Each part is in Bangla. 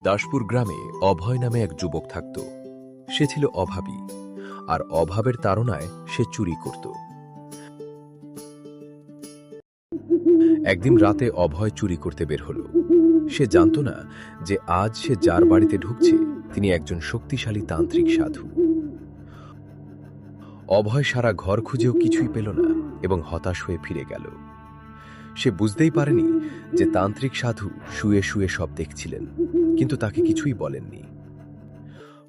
দাসপুর গ্রামে অভয় নামে এক যুবক থাকত। সে ছিল অভাবী, আর অভাবের তাড়নায় সে চুরি করত। একদিন রাতে অভয় চুরি করতে বের হল। সে জানত না যে আজ সে যার বাড়িতে ঢুকছে তিনি একজন শক্তিশালী তান্ত্রিক সাধু। অভয় সারা ঘর খুঁজেও কিছুই পেল না এবং হতাশ হয়ে ফিরে গেল। সে বুঝতেই পারেনি যে তান্ত্রিক সাধু শুয়ে শুয়ে সব দেখছিলেন, কিন্তু তাকে কিছুই বলেননি।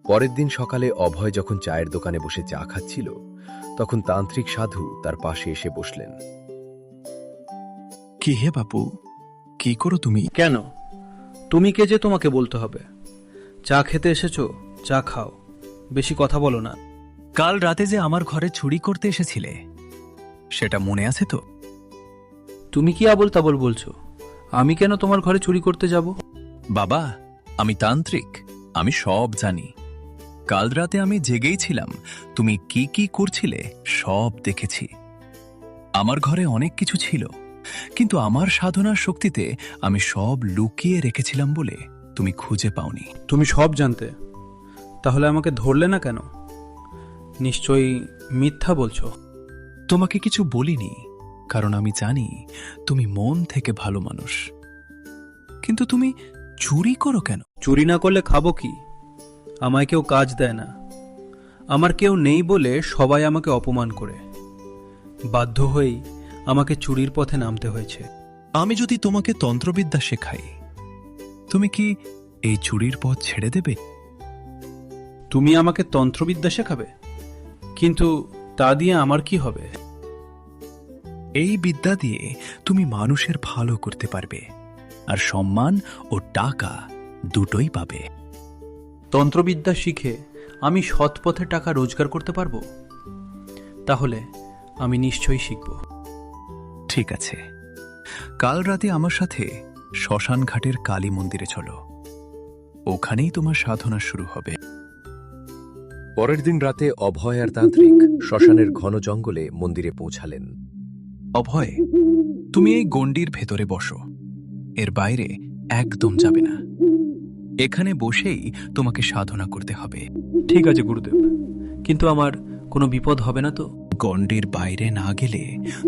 পরের দিন সকালে অভয় যখন চায়ের দোকানে বসে চা খাচ্ছিল, তখন তান্ত্রিক সাধু তার পাশে এসে বসলেন। কি হে বাপু, কি করো তুমি? কেন? তুমি কে যে তোমাকে বলতে হবে? চা খেতে এসেছো, চা খাও, বেশি কথা বলো না। কাল রাতে যে আমার ঘরে চুরি করতে এসেছিলে, সেটা মনে আছে তো? তুমি কি আবল তাবল বলছো? আমি কেন তোমার ঘরে চুরি করতে যাব? বাবা, আমি তান্ত্রিক, আমি সব জানি। কাল রাতে আমি জেগেই ছিলাম, তুমি কি কি করছিলে সব দেখেছি। আমার ঘরে অনেক কিছু ছিল, কিন্তু আমার সাধনার শক্তিতে আমি সব লুকিয়ে রেখেছিলাম বলে তুমি খুঁজে পাওনি। তুমি সব জানতে, তাহলে আমাকে ধরলে না কেন? নিশ্চয়ই মিথ্যা বলছো। তোমাকে কিছু বলিনি, কারণ আমি জানি তুমি মন থেকে ভালো মানুষ। কিন্তু তুমি চুরি করো কেন? চুরি না করলে খাবো কি? আমায় কেউ কাজ দেয় না। আমার কেউ নেই বলে সবাই আমাকে অপমান করে। বাধ্য হয়েই আমাকে চুরির পথে নামতে হয়েছে। আমি যদি তোমাকে তন্ত্রবিদ্যা শেখাই, তুমি কি এই চুরির পথ ছেড়ে দেবে? তুমি আমাকে তন্ত্রবিদ্যা শেখাবে, কিন্তু তা দিয়ে আমার কি হবে? এই বিদ্যা দিয়ে তুমি মানুষের ভালো করতে পারবে, আর সম্মান ও টাকা দুটোই পাবে। তন্ত্রবিদ্যা শিখে আমি সৎ পথে টাকা রোজগার করতে পারবো? তাহলে আমি নিশ্চয়ই শিখব। ঠিক আছে, কাল রাতে আমার সাথে শ্মশান ঘাটের কালী মন্দিরে চলো, ওখানেই তোমার সাধনা শুরু হবে। পরের দিন রাতে অভয় আর তান্ত্রিক শ্মশানের ঘন জঙ্গলে মন্দিরে পৌঁছালেন। অভয়, তুমি এই গণ্ডির ভেতরে বসো, এর বাইরে একদম যাবে না। এখানে বসেই তোমাকে সাধনা করতে হবে। ঠিক আছে গুরুদেব, কিন্তু আমার কোনো বিপদ হবে না তো? গণ্ডির বাইরে না গেলে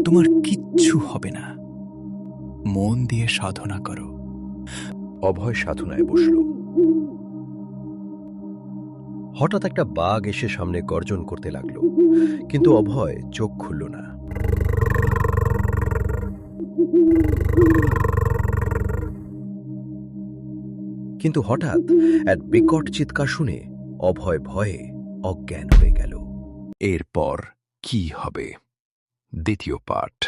তোমার কিচ্ছু হবে না। মন দিয়ে সাধনা করো। অভয় সাধনায় বসল। হঠাৎ একটা বাঘ এসে সামনে গর্জন করতে লাগলো, কিন্তু অভয় চোখ খুলল না। কিন্তু হঠাৎ এক বিকট চিৎকার শুনে অভয় ভয়ে অজ্ঞান হয়ে গেল। এরপর কি হবে? দ্বিতীয় পার্ট।